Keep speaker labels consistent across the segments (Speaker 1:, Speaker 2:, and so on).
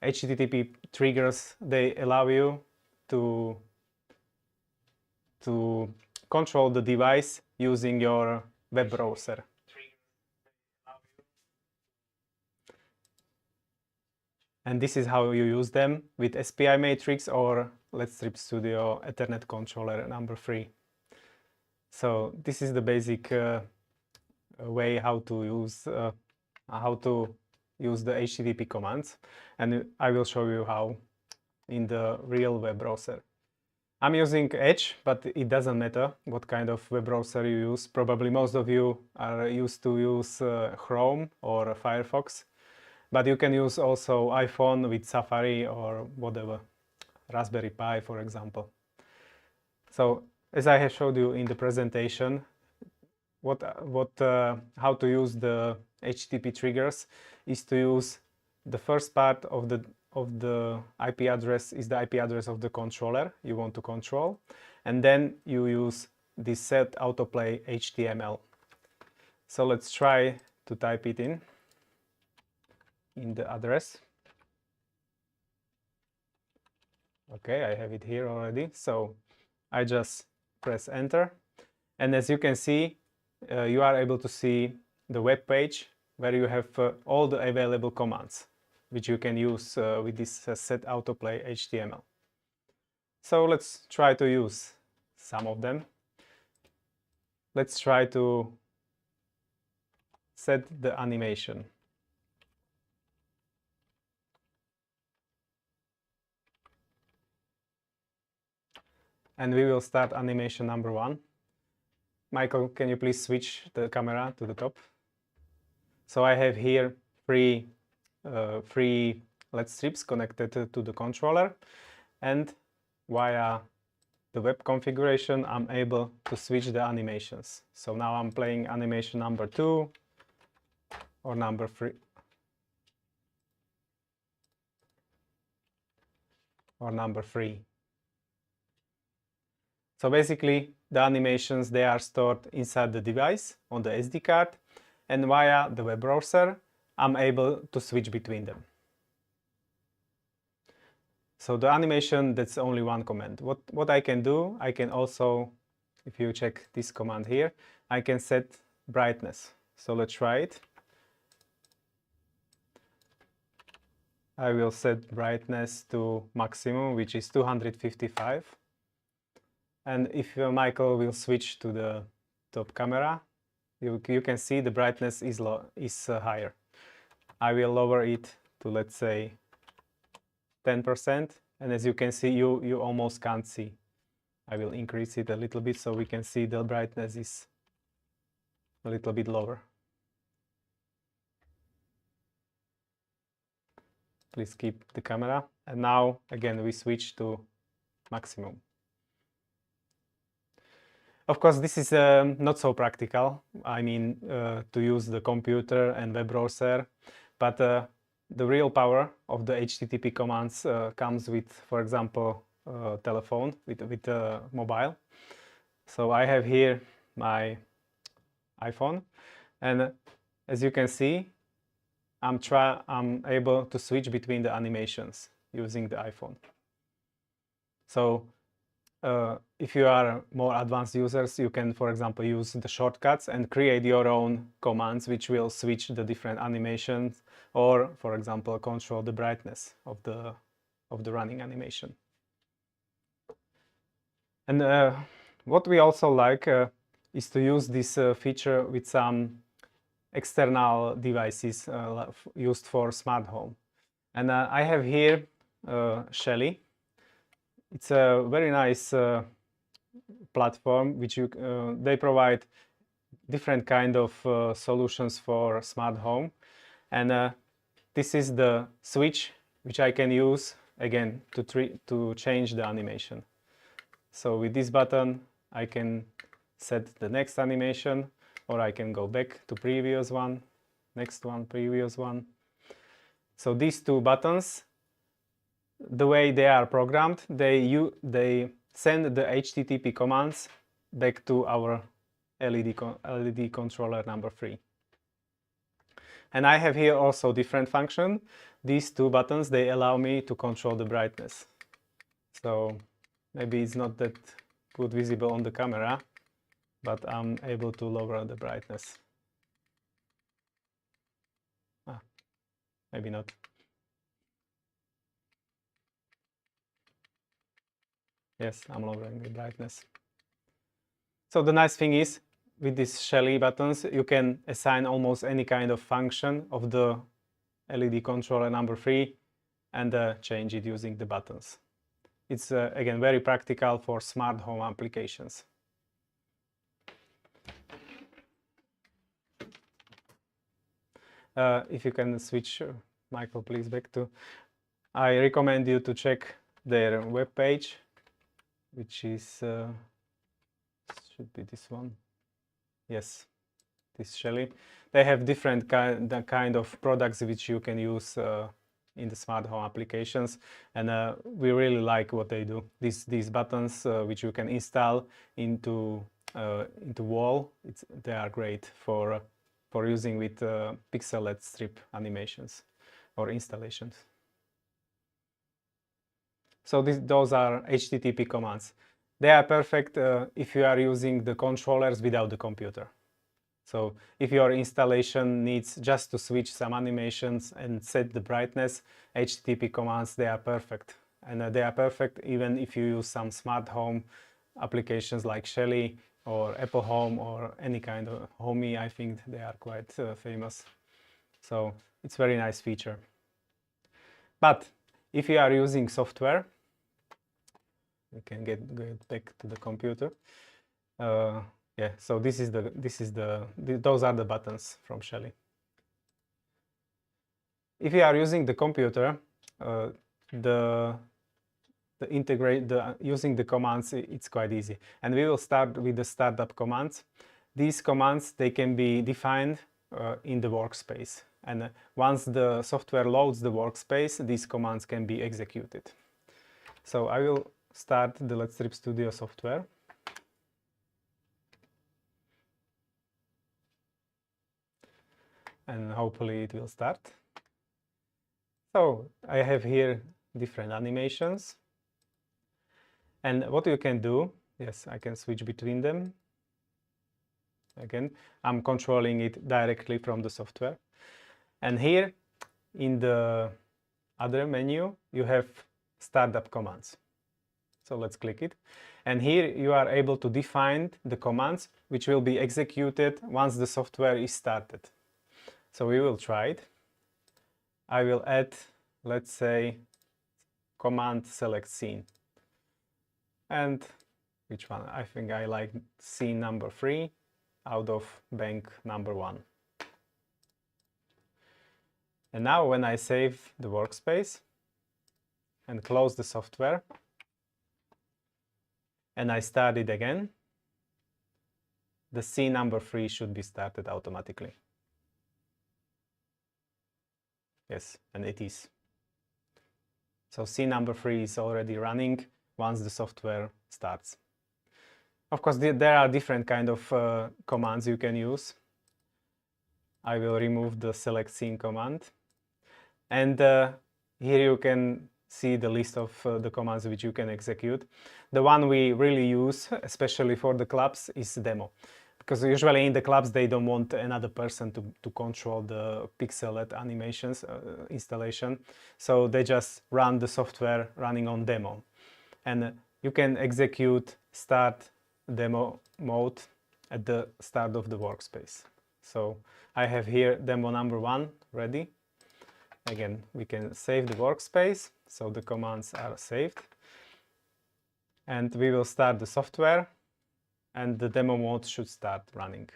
Speaker 1: HTTP triggers, they allow you to control the device using your web browser. And this is how you use them with SPI matrix or Let's Trip Studio Ethernet controller number 3. So this is the basic way how to use the HTTP commands, and I will show you how in the real web browser. I'm using Edge, but it doesn't matter what kind of web browser you use. Probably most of you are used to use Chrome or Firefox, but you can use also iPhone with Safari or whatever, Raspberry Pi, for example. So as I have showed you in the presentation, how to use the HTTP triggers is to use the first part of the IP address is the IP address of the controller you want to control, and then you use this set autoplay HTML. So let's try to type it in the address. Okay, I have it here already, so I just press enter, and as you can see, you are able to see the web page where you have all the available commands which you can use with this set autoplay HTML. So let's try to use some of them. Let's try to set the animation. And we will start animation number 1. Michael, can you please switch the camera to the top? So I have here three LED strips connected to the controller, and via the web configuration I'm able to switch the animations. So now I'm playing animation number 2 or number 3 or number 3. So basically the animations, they are stored inside the device on the SD card, and via the web browser I'm able to switch between them. So the animation, that's only one command. What I can do, I can also, if you check this command here, I can set brightness. So let's try it. I will set brightness to maximum, which is 255. And if Michael will switch to the top camera, you can see the brightness is higher. I will lower it to, let's say, 10%, and as you can see, you almost can't see. I will increase it a little bit so we can see the brightness is a little bit lower. Please keep the camera, and now again we switch to maximum. Of course, this is not so practical, I mean, to use the computer and web browser, but the real power of the HTTP commands comes with, for example, telephone, with mobile. So I have here my iPhone, and as you can see, I'm able to switch between the animations using the iPhone. So if you are more advanced users, you can, for example, use the shortcuts and create your own commands which will switch the different animations, or, for example, control the brightness of the running animation. And what we also like is to use this feature with some external devices used for smart home. And I have here Shelly. It's a very nice platform which they provide different kind of solutions for smart home, and this is the switch which I can use again to change the animation. So with this button I can set the next animation, or I can go back to previous one, next one, previous one. So these two buttons, the way they are programmed, they send the HTTP commands back to our LED controller number 3. And I have here also different function. These two buttons, they allow me to control the brightness. So maybe it's not that good visible on the camera, but I'm able to lower the brightness. Maybe not. Yes, I'm lowering the brightness. So the nice thing is, with these Shelly buttons, you can assign almost any kind of function of the LED controller number 3 and change it using the buttons. It's again very practical for smart home applications. If you can switch, Michael, please, back to. I recommend you to check their web page, which is should be this one. Yes, this Shelly. They have different kind of products which you can use in the smart home applications, and we really like what they do. These buttons which you can install into wall, they are great for using with pixel LED strip animations or installations. So those are HTTP commands. They are perfect if you are using the controllers without the computer. So if your installation needs just to switch some animations and set the brightness, HTTP commands, they are perfect. And they are perfect even if you use some smart home applications like Shelly or Apple Home or any kind of Homey. I think they are quite famous. So it's a very nice feature. But if you are using software, we can get back to the computer. Yeah, so those are the buttons from Shelly. If you are using the computer, using the commands, it's quite easy. And we will start with the startup commands. These commands, they can be defined in the workspace. And once the software loads the workspace, these commands can be executed. So I will start the LED Strip Studio software. And hopefully it will start. So I have here different animations. And what you can do, yes, I can switch between them. Again, I'm controlling it directly from the software. And here in the other menu, you have startup commands. So let's click it. And here you are able to define the commands which will be executed once the software is started. So we will try it. I will add, let's say, command select scene. And which one? I think I like scene number 3 out of bank number 1. And now when I save the workspace and close the software and I start it again, the scene number 3 should be started automatically. Yes, and it is. So scene number 3 is already running once the software starts. Of course, there are different kind of commands you can use. I will remove the select scene command. And here you can see the list of the commands which you can execute. The one we really use, especially for the clubs, is demo. Because usually in the clubs they don't want another person to control the pixel LED animations installation. So they just run the software running on demo. And you can execute start demo mode at the start of the workspace. So I have here demo number 1 ready. Again, we can save the workspace, so the commands are saved. And we will start the software, and the demo mode should start running.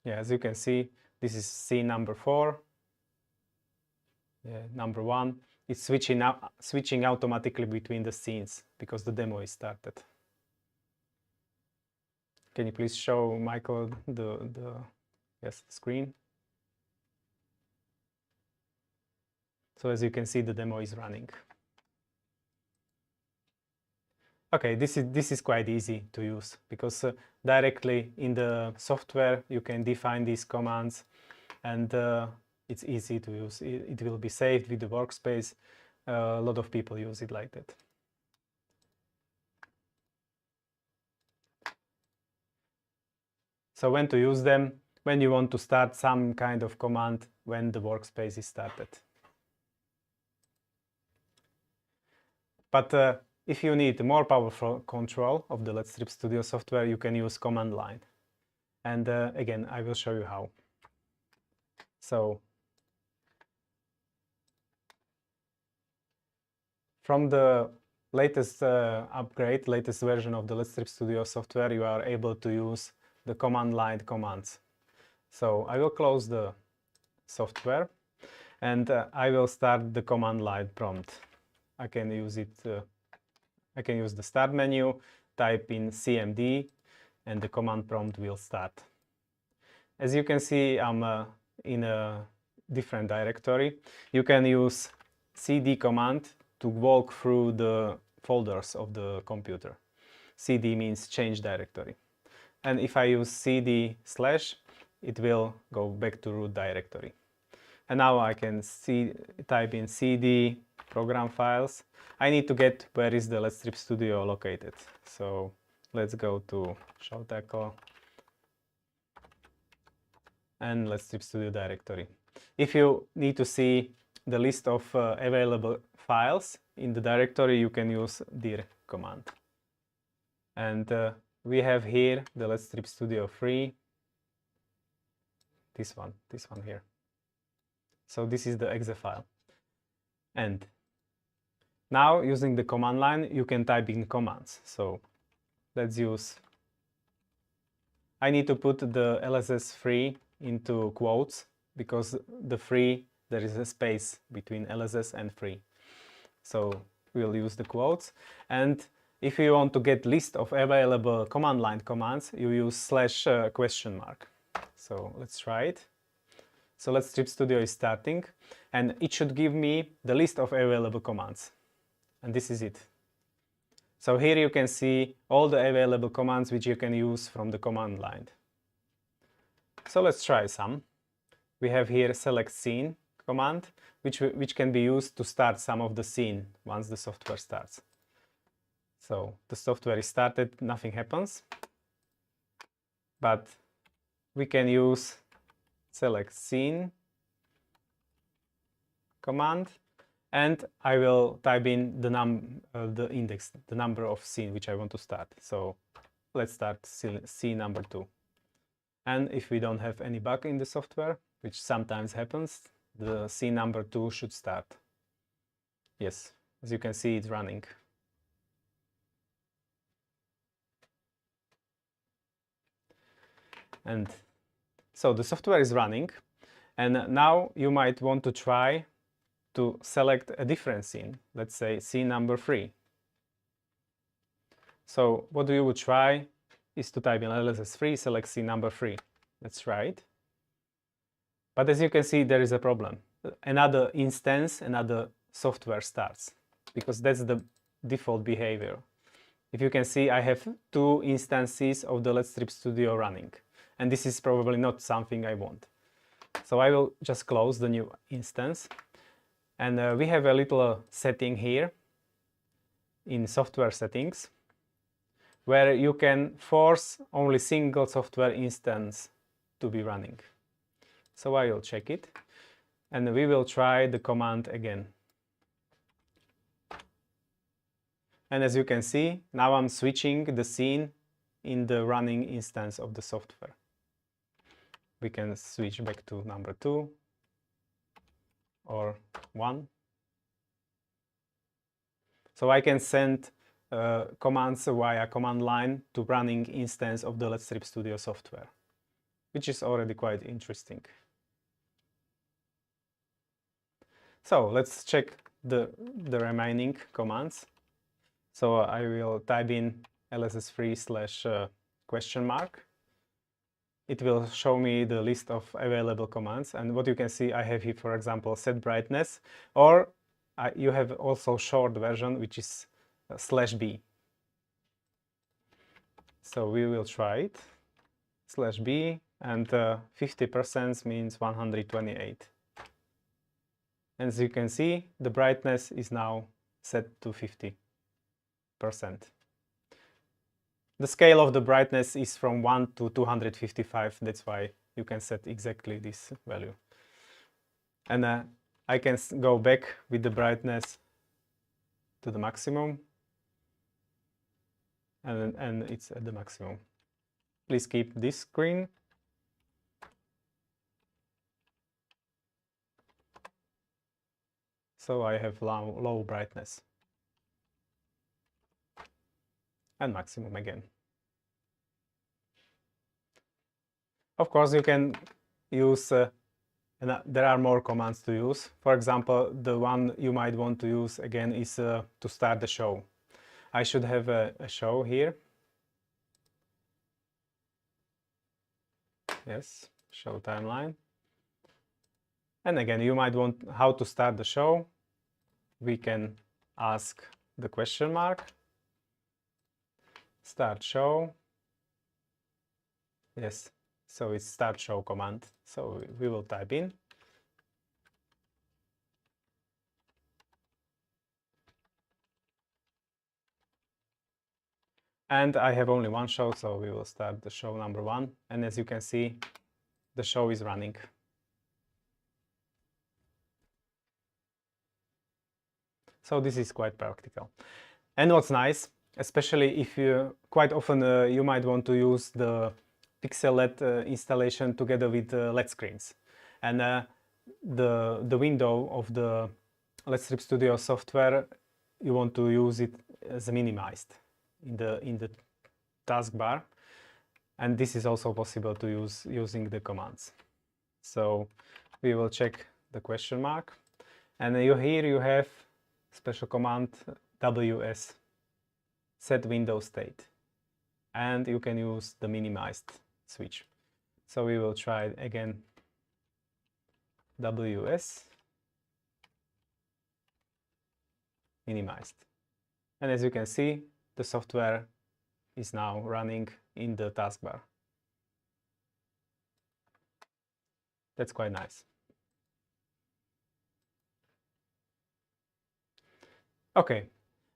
Speaker 1: Yeah, as you can see, this is scene number 4. Yeah, number 1. It's switching automatically between the scenes because the demo is started. Can you please show Michael the screen? So as you can see, the demo is running. Okay, this is quite easy to use because directly in the software you can define these commands, and it's easy to use. It will be saved with the workspace. A lot of people use it like that. So when to use them? When you want to start some kind of command when the workspace is started. But if you need more powerful control of the Let's Strip Studio software, you can use command line. And again, I will show you how. So from the latest upgrade, latest version of the Let's Strip Studio software, you are able to use the command line commands. So I will close the software and I will start the command line prompt. I can use it. I can use the start menu, type in CMD, and the command prompt will start. As you can see, I'm in a different directory. You can use cd command to walk through the folders of the computer. cd means change directory. And if I use cd/, it will go back to root directory. And now I can type in cd program files. I need to get where is the Let's Strip Studio located. So let's go to show tackle and Let's Strip Studio directory. If you need to see the list of available files in the directory, you can use dir command. And we have here the Let's Strip Studio 3. This one here. So this is the exe file. And now using the command line, you can type in commands. So let's use, I need to put the LSS3 into quotes because the 3, there is a space between LSS and 3. So we'll use the quotes. And if you want to get list of available command line commands, you use /?. So let's try it. So Let's Strip Studio is starting and it should give me the list of available commands. And this is it. So here you can see all the available commands which you can use from the command line. So let's try some. We have here select scene command, which can be used to start some of the scene once the software starts. So the software is started, nothing happens. But we can use select scene command, and I will type in the index, the number of scene which I want to start. So let's start scene number 2. And if we don't have any bug in the software, which sometimes happens, the scene number 2 should start. Yes, as you can see, it's running. And so the software is running, and now you might want to try to select a different scene, let's say scene number 3. So what you would try is to type in LSS3, select scene number 3. Let's try it. But as you can see, there is a problem. Another instance, another software starts, because that's the default behavior. If you can see, I have 2 instances of the Let's Strip Studio running, and this is probably not something I want. So I will just close the new instance. And we have a little setting here in software settings where you can force only single software instance to be running. So I will check it and we will try the command again. And as you can see, now I'm switching the scene in the running instance of the software. We can switch back to number 2 or 1. So I can send commands via command line to running instance of the Let's Strip Studio software, which is already quite interesting. So let's check the remaining commands. So I will type in LSS3 /?. It will show me the list of available commands, and what you can see, I have here, for example, set brightness, or you have also short version, which is /b. So we will try it. /b, and 50% means 128. And as you can see, the brightness is now set to 50%. The scale of the brightness is from 1 to 255. That's why you can set exactly this value. And I can go back with the brightness to the maximum. And it's at the maximum. Please keep this screen. So I have low brightness. And maximum again. Of course, you can use, and there are more commands to use. For example, the one you might want to use again is to start the show. I should have a show here. Yes, show timeline. And again, you might want how to start the show. We can ask the question mark. Start show. Yes, so it's start show command. So we will type in. And I have only one show, so we will start the show number 1. And as you can see, the show is running. So this is quite practical. And what's nice, especially if you quite often you might want to use the pixel LED installation together with LED screens. And the window of the LED Strip Studio software, you want to use it as minimized in the taskbar. And this is also possible to use using the commands. So we will check the question mark. And here you have special command WS, set window state. And you can use the minimized switch. So we will try it again. WS minimized. And as you can see, the software is now running in the taskbar. That's quite nice. Okay,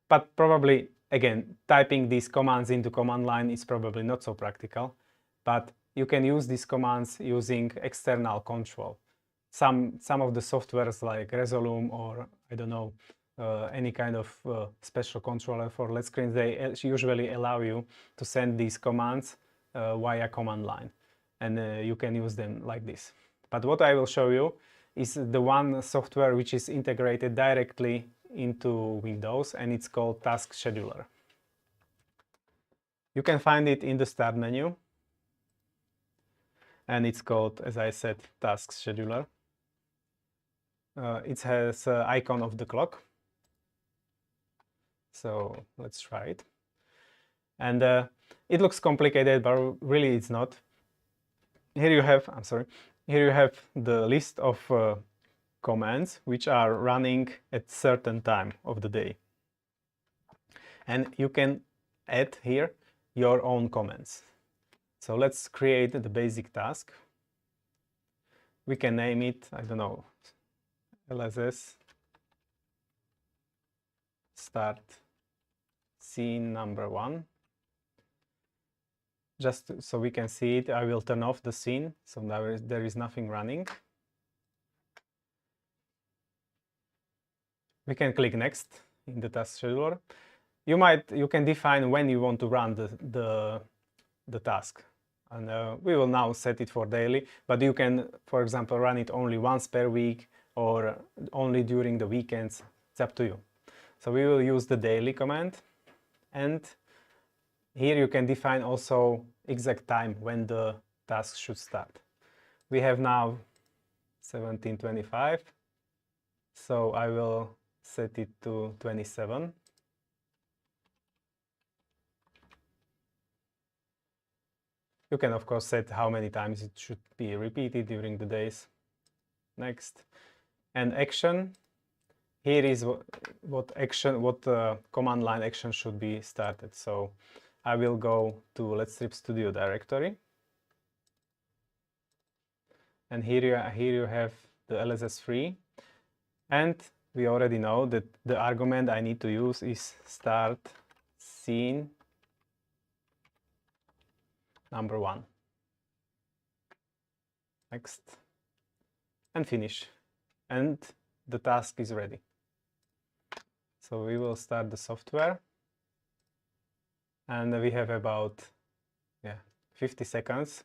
Speaker 1: but probably, again, typing these commands into command line is probably not so practical, but you can use these commands using external control. Some of the softwares like Resolume or, I don't know, any kind of special controller for LED screens, they usually allow you to send these commands via command line. And you can use them like this. But what I will show you is the one software which is integrated directly into Windows, and it's called Task Scheduler. You can find it in the Start menu. And it's called, as I said, Task Scheduler. It has an icon of the clock. So let's try it. And it looks complicated, but really it's not. Here you have, here you have the list of commands which are running at certain time of the day. And you can add here your own comments. So let's create the basic task. We can name it, I don't know, LSS start scene number 1. Just so we can see it, I will turn off the scene, so there is nothing running. We can click next in the task scheduler. You can define when you want to run the task. And we will now set it for daily, but you can, for example, run it only once per week or only during the weekends. It's up to you. So we will use the daily command, and here you can define also exact time when the task should start. We have now 17:25, so I will set it to 27. You can of course set how many times it should be repeated during the days. Next. And action. Here is what command line action should be started. So I will go to Let's Strip Studio directory. And here you have the LSS3. And we already know that the argument I need to use is start scene number 1. Next. And finish. And the task is ready. So we will start the software. And we have about 50 seconds.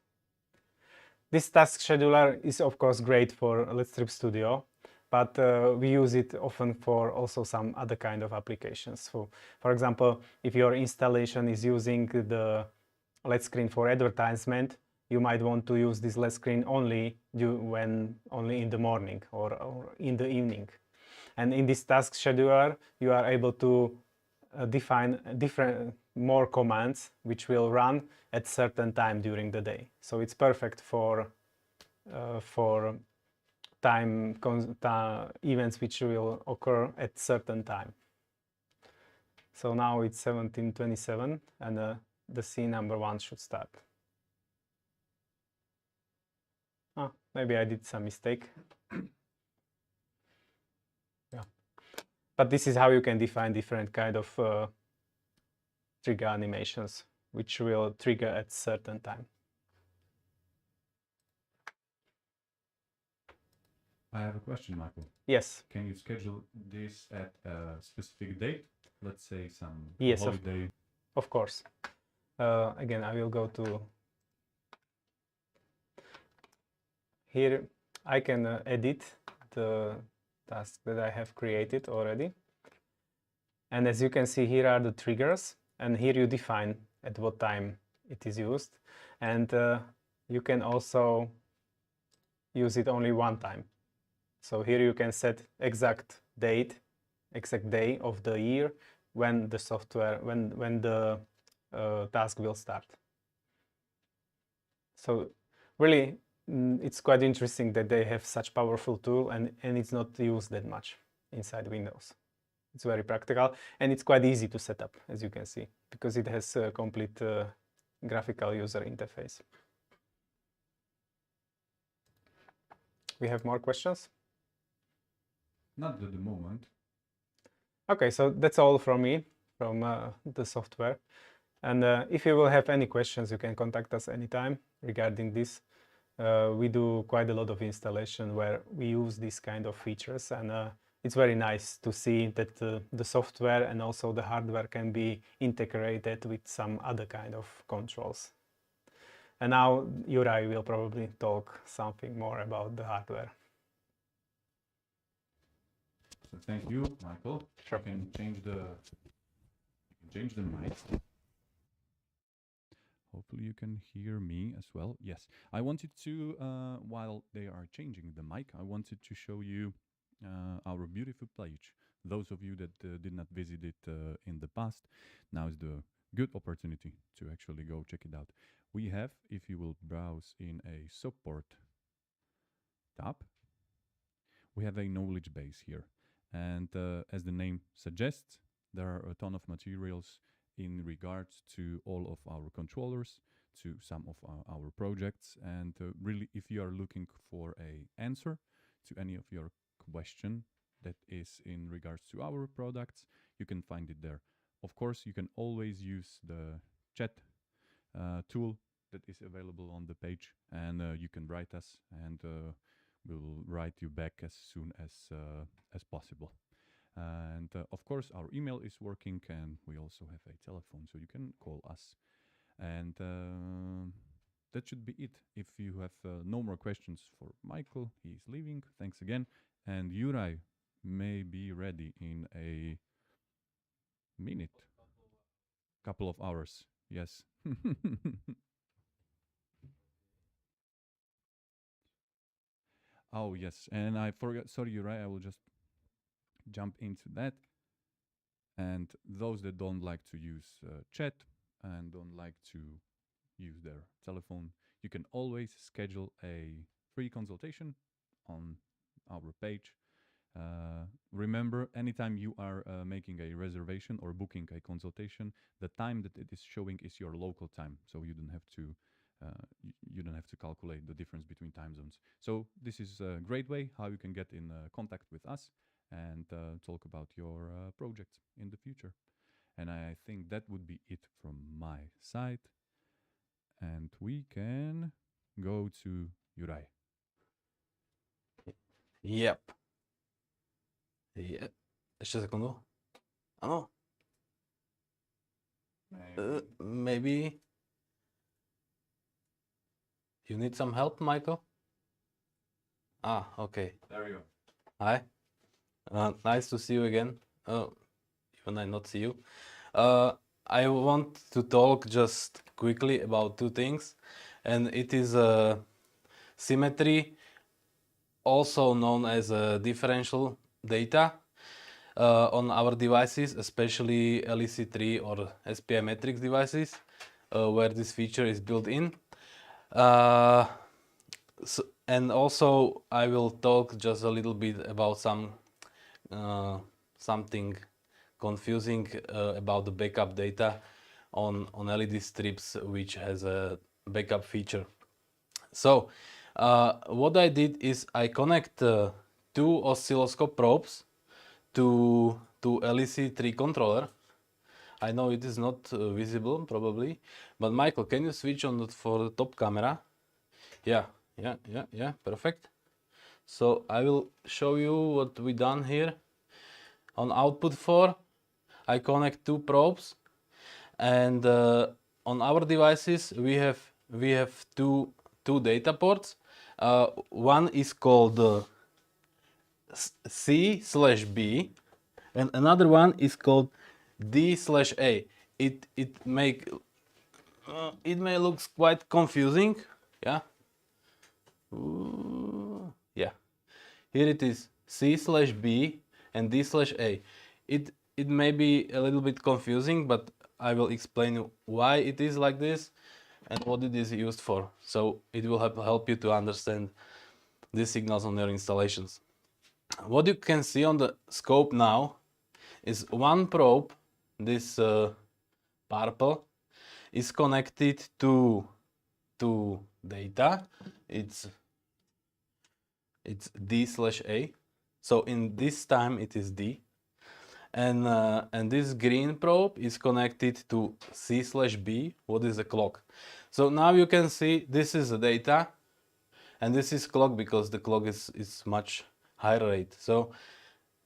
Speaker 1: This task scheduler is of course great for Let's Strip Studio, but we use it often for also some other kind of applications. So, for example, if your installation is using the LED screen for advertisement, you might want to use this LED screen only in the morning or in the evening. And in this task scheduler, you are able to define more commands which will run at certain time during the day. So it's perfect for events which will occur at certain time. So now it's 17:27 and the scene number 1 should start. Maybe I did some mistake. Yeah. But this is how you can define different kind of trigger animations which will trigger at certain time.
Speaker 2: I have a question, Michael.
Speaker 1: Yes.
Speaker 2: Can you schedule this at a specific date? Let's say some
Speaker 1: yes,
Speaker 2: holiday.
Speaker 1: Of course. Again, I will go to here. I can edit the task that I have created already. And as you can see, here are the triggers. And here you define at what time it is used. And you can also use it only one time. So here you can set exact day of the year when the software, when the task will start. So really, it's quite interesting that they have such powerful tool and it's not used that much inside Windows. It's very practical and it's quite easy to set up, as you can see, because it has a complete graphical user interface. We have more questions?
Speaker 2: Not at the moment.
Speaker 1: Okay, so that's all from me, from the software. And if you will have any questions, you can contact us anytime regarding this. We do quite a lot of installation where we use these kind of features, and it's very nice to see that the software and also the hardware can be integrated with some other kind of controls. And now Juraj will probably talk something more about the hardware.
Speaker 2: So thank you, Michael.
Speaker 1: Sure.
Speaker 2: You can change the mic. Hopefully you can hear me as well. Yes, I wanted to, while they are changing the mic, I wanted to show you our beautiful page. Those of you that did not visit it in the past, now is the good opportunity to actually go check it out. We have, if you will browse in a support tab, we have a knowledge base here. And as the name suggests, there are a ton of materials in regards to all of our controllers, to some of our projects. And really, if you are looking for an answer to any of your question that is in regards to our products, you can find it there. Of course, you can always use the chat tool that is available on the page, and you can write us, and we'll write you back as soon as possible. And of course, our email is working, and we also have a telephone, so you can call us. And that should be it. If you have no more questions for Michael, he's leaving. Thanks again. And Juraj may be ready in a minute, couple of hours. Yes. Oh, yes. And I forgot. Sorry, Juraj. I will just jump into that. And those that don't like to use chat and don't like to use their telephone, you can always schedule a free consultation on our page. Remember, anytime you are making a reservation or booking a consultation, the time that it is showing is your local time, so you don't have to you don't have to calculate the difference between time zones. So this is a great way how you can get in contact with us and talk about your projects in the future. And I think that would be it from my side. And we can go to Juraj.
Speaker 3: Yep. Ešte sekundu. Áno. Maybe you need some help, Michael? Okay.
Speaker 2: There you go.
Speaker 3: Hi. Nice to see you again. Even I not see you. I want to talk just quickly about two things, and it is symmetry, also known as differential data on our devices, especially LEC3 or SPI matrix devices, where this feature is built in. And also I will talk just a little bit about something confusing about the backup data on LED strips, which has a backup feature. So what I did is I connect two oscilloscope probes to LEC3 controller. I know it is not visible probably, but Michael, can you switch on for the top camera? Yeah, perfect. So I will show you what we done here. On output 4, I connect two probes, and on our devices we have two data ports. One is called C/B, and another one is called D/A. It may look quite confusing, yeah. Yeah, here it is C/B and D/A. It may be a little bit confusing, but I will explain why it is like this and what it is used for. So it will help you to understand these signals on your installations. What you can see on the scope now is one probe, this purple, is connected to data. It's D/A. So in this time it is D. And this green probe is connected to C/B, what is the clock. So now you can see this is the data and this is clock, because the clock is much higher rate. So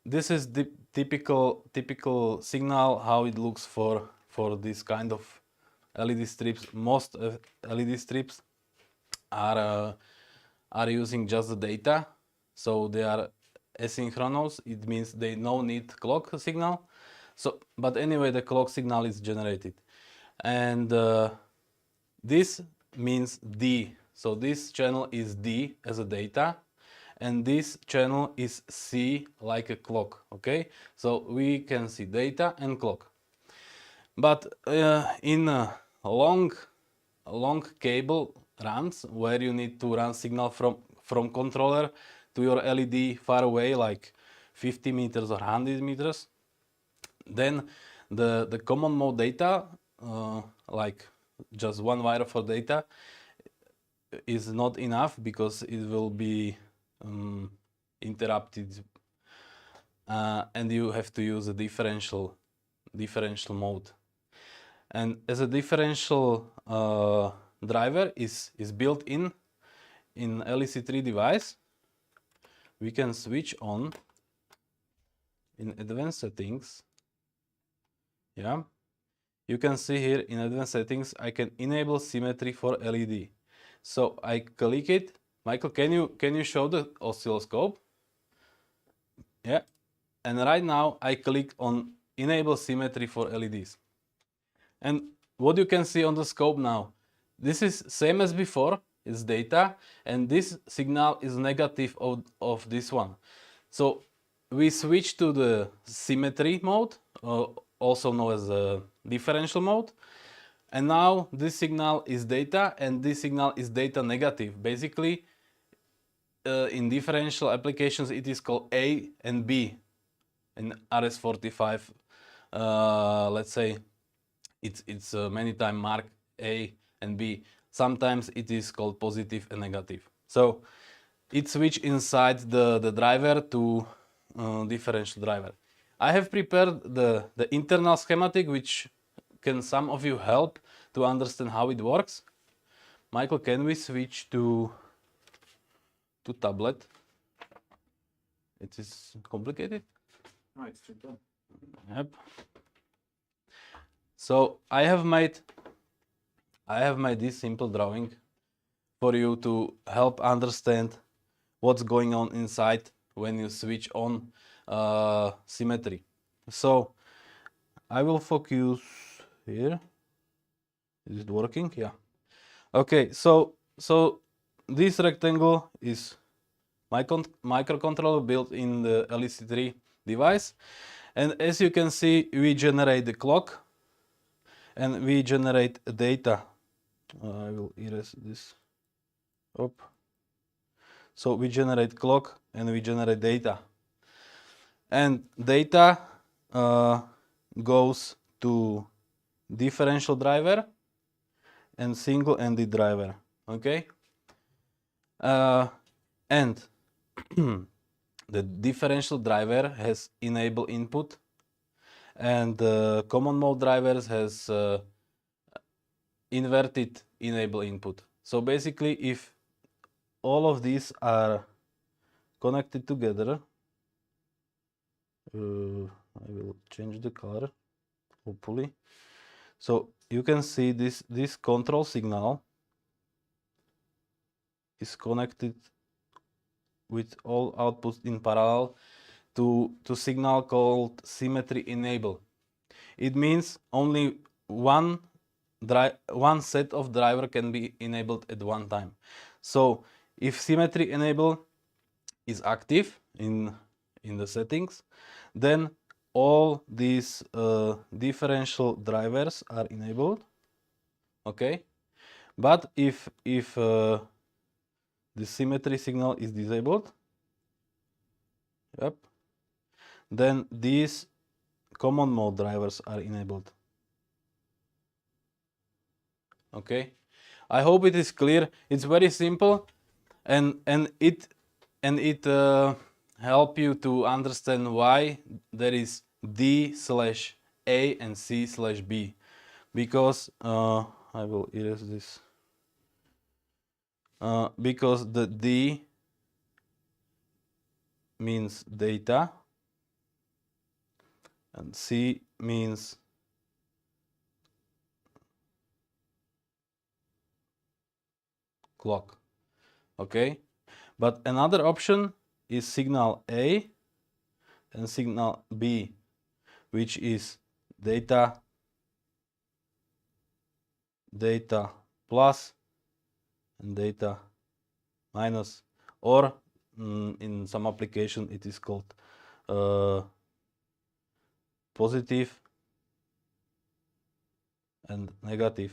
Speaker 3: this is the typical signal how it looks for this kind of LED strips. Most LED strips are using just the data, so they are asynchronous. It means they no need clock signal. So, but anyway, the clock signal is generated, and this means D. So this channel is D as a data, and this channel is C like a clock. Okay, so we can see data and clock. But in long cable runs, where you need to run signal from controller to your LED far away, like 50 meters or 100 meters, then the common mode data, like just one wire for data, is not enough, because it will be interrupted, and you have to use a differential mode. And as a differential driver is built in LEC3 device, we can switch on in advanced settings. Yeah, you can see here in advanced settings I can enable symmetry for LED. So I click it. Michael, can you show the oscilloscope? Yeah, and right now I click on enable symmetry for LEDs. And what you can see on the scope now, this is same as before, it's data, and this signal is negative of this one. So we switch to the symmetry mode, also known as a differential mode. And now this signal is data and this signal is data negative. Basically, in differential applications it is called A and B. In RS-45, let's say it's many times marked A and B. Sometimes it is called positive and negative. So it switch inside the driver to differential driver. I have prepared the internal schematic, which can some of you help to understand how it works. Michael, can we switch to tablet? It is complicated.
Speaker 2: No, it's simple.
Speaker 3: Yep. So I have made this simple drawing for you to help understand what's going on inside when you switch on symmetry. So I will focus here. Is it working? Yeah. Okay. So this rectangle is microcontroller built in the LEC3 device, and as you can see, we generate the clock and we generate data. I will erase this. Up. So we generate clock and we generate data, and data goes to differential driver and single-ended driver. Okay, and the differential driver has enable input, and the common mode drivers has inverted enable input. So basically, if all of these are connected together, I will change the color, hopefully. So you can see this control signal is connected with all outputs in parallel to signal called symmetry enable. It means only one set of driver can be enabled at one time. So if symmetry enable is active in the settings, then all these differential drivers are enabled. Okay, but if the symmetry signal is disabled, yep, then these common mode drivers are enabled. Okay, I hope it is clear. It's very simple, and it help you to understand why there is D/A and C/B, because I will erase this. Because the D means data and C means clock. Okay, but another option is signal A and signal B, which is data plus and data minus, or in some application it is called positive and negative.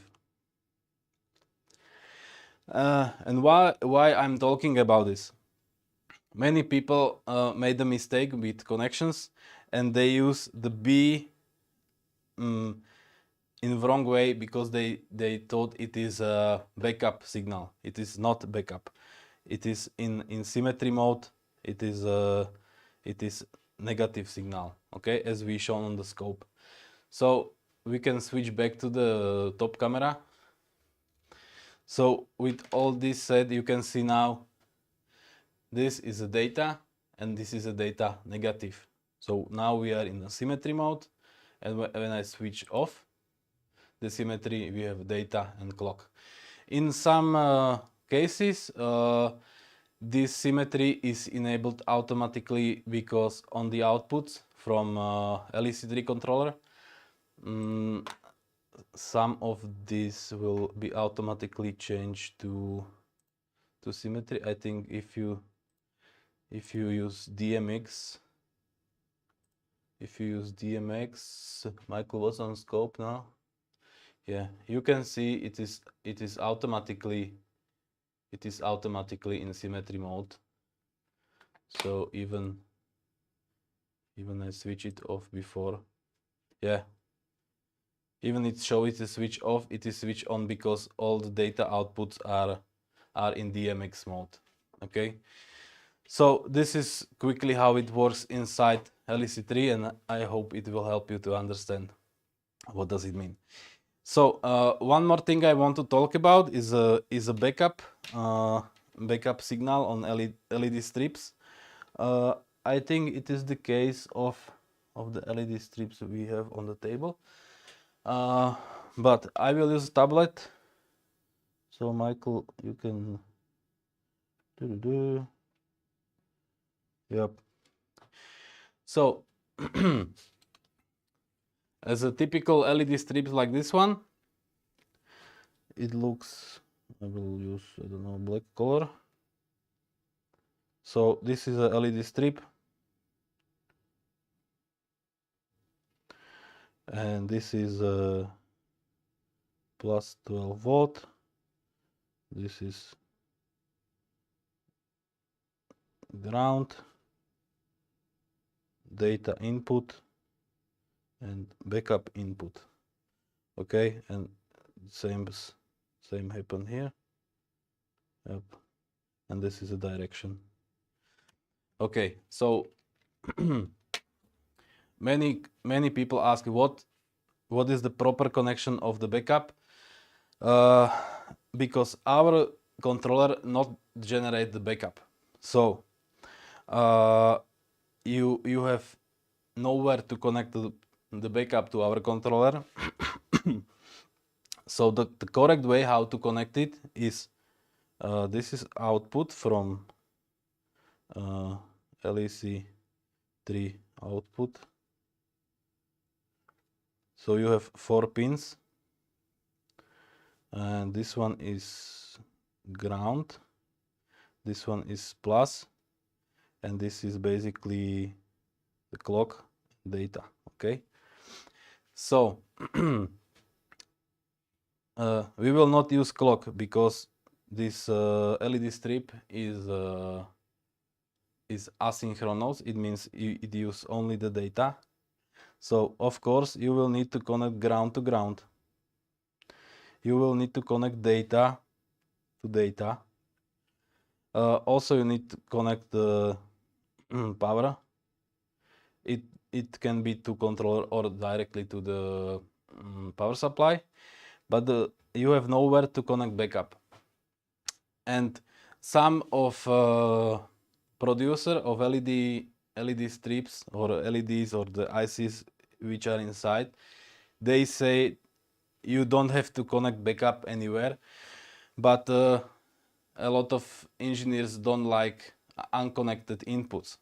Speaker 3: And why I'm talking about this? Many people made a mistake with connections, and they use the B in the wrong way because they thought it is a backup signal. It is not backup. It is in symmetry mode. It is negative signal. Okay, as we shown on the scope. So we can switch back to the top camera. So with all this said, you can see now this is a data and this is a data negative. So now we are in the symmetry mode, and when I switch off the symmetry, we have data and clock. In some cases, this symmetry is enabled automatically because on the outputs from LEC3 controller, some of these will be automatically changed to symmetry. I think if you use DMX, Michael was on scope now. Yeah, you can see it is automatically in symmetry mode. So even I switch it off before, yeah, even it show it is switch off, it is switch on because all the data outputs are in DMX mode. Okay, so this is quickly how it works inside LEC3, and I hope it will help you to understand what does it mean. So one more thing I want to talk about is a backup signal on LED strips. I think it is the case of the LED strips we have on the table. But I will use a tablet. So Michael, you can Yep. So as a typical LED strips like this one, it looks, I will use, I don't know, black color. So this is a LED strip. And this is a plus 12 volt. This is ground, data input, and backup input. Okay, and same happen here. Yep, and this is a direction. Okay, so many people ask what is the proper connection of the backup, because our controller not generate the backup. So you have nowhere to connect the backup to our controller. So the correct way how to connect it is this is output from LEC3 output. So you have 4 pins, and this one is ground, this one is plus, and this is basically the clock data. Okay, so we will not use clock because this LED strip is asynchronous. It means it uses only the data. So of course you will need to connect ground to ground. You will need to connect data to data. Also you need to connect the power. It can be to controller or directly to the power supply, but you have nowhere to connect backup. And some of producer of LED strips or LEDs or the ICs which are inside, they say you don't have to connect backup anywhere, but a lot of engineers don't like unconnected inputs.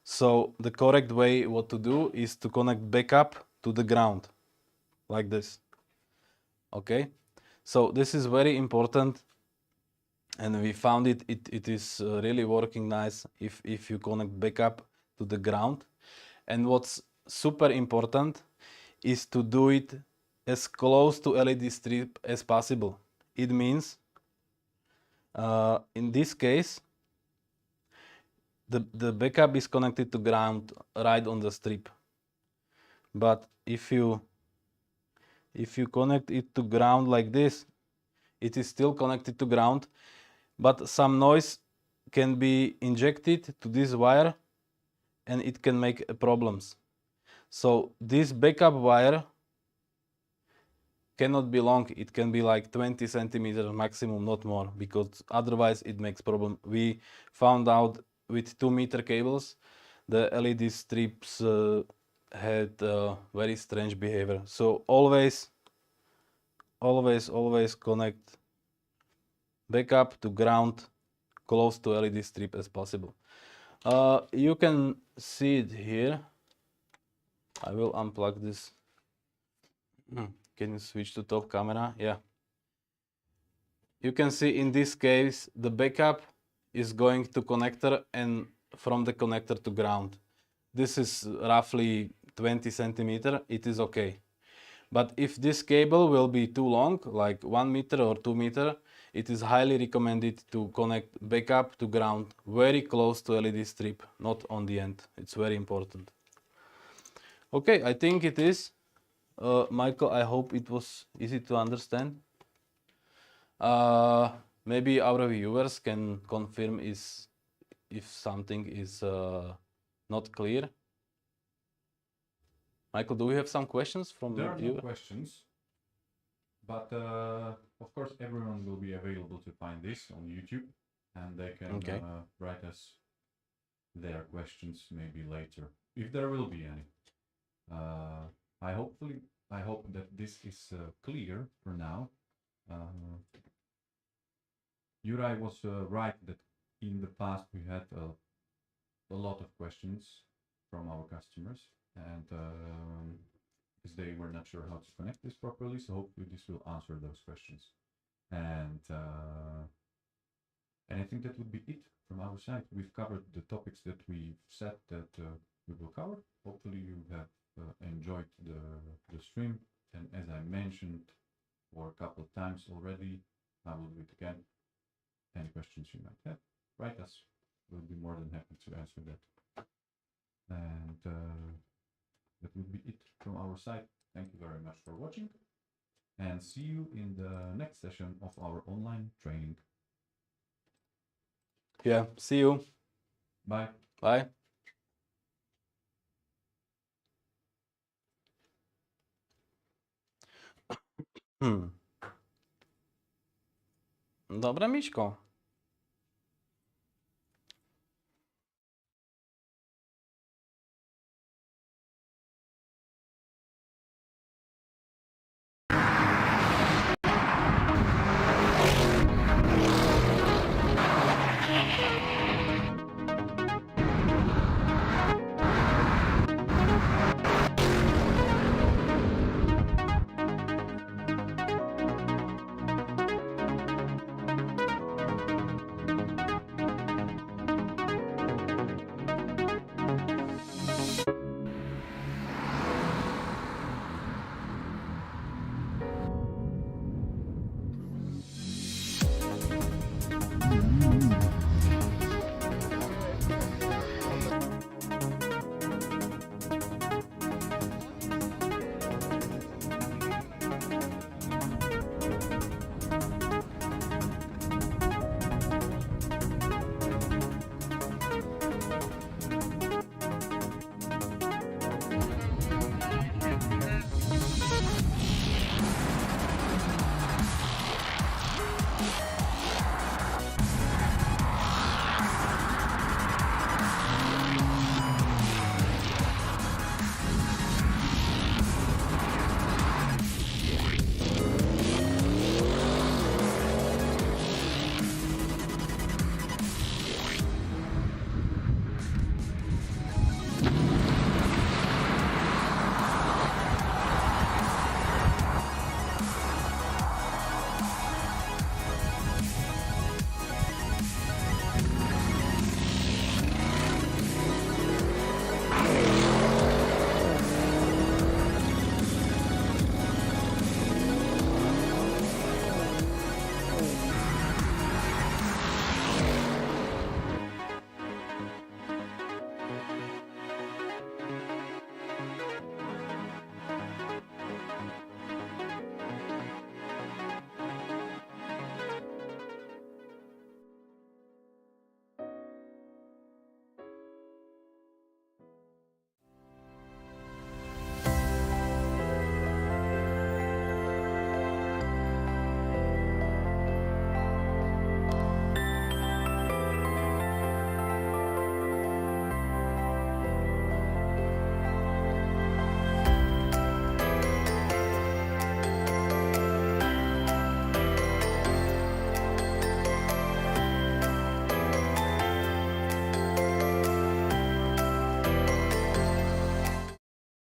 Speaker 3: So the correct way what to do is to connect backup to the ground, like this. Okay, so this is very important, and we found it is really working nice if you connect backup to the ground. And what's super important is to do it as close to LED strip as possible. It means in this case the backup is connected to ground right on the strip, but if you connect it to ground like this, it is still connected to ground, but some noise can be injected to this wire and it can make problems. So this backup wire cannot be long. It can be like 20 centimeters maximum, not more, because otherwise it makes problem. We found out with 2-meter cables, the LED strips had very strange behavior. So always connect backup to ground close to LED strip as possible. You can see it here. I will unplug this. Can you switch to top camera? Yeah. You can see in this case the backup is going to connector and from the connector to ground. This is roughly 20 centimeter. It is okay. But if this cable will be too long, like 1 meter or 2 meter, it is highly recommended to connect backup to ground very close to LED strip, not on the end. It's very important. Okay, I think it is. Michael, I hope it was easy to understand. Maybe our viewers can confirm if something is not clear. Michael, do we have some questions from
Speaker 2: There are
Speaker 3: you?
Speaker 2: no questions, but of course everyone will be available to find this on YouTube, and they can
Speaker 3: Okay.
Speaker 2: write us their questions maybe later, if there will be any. I hope that this is clear for now. Juraj was right that in the past we had a lot of questions from our customers, and because they were not sure how to connect this properly, so hopefully this will answer those questions. And I think that would be it from our side. We've covered the topics that we said that we will cover. Hopefully you have enjoyed the stream, and as I mentioned for a couple of times already, I will do it again. Any questions you might have, write us. We'll be more than happy to answer that. And that would be it from our side. Thank you very much for watching, and see you in the next session of our online training.
Speaker 3: Yeah, see you.
Speaker 2: Bye.
Speaker 3: Bye. Dobre, Miško.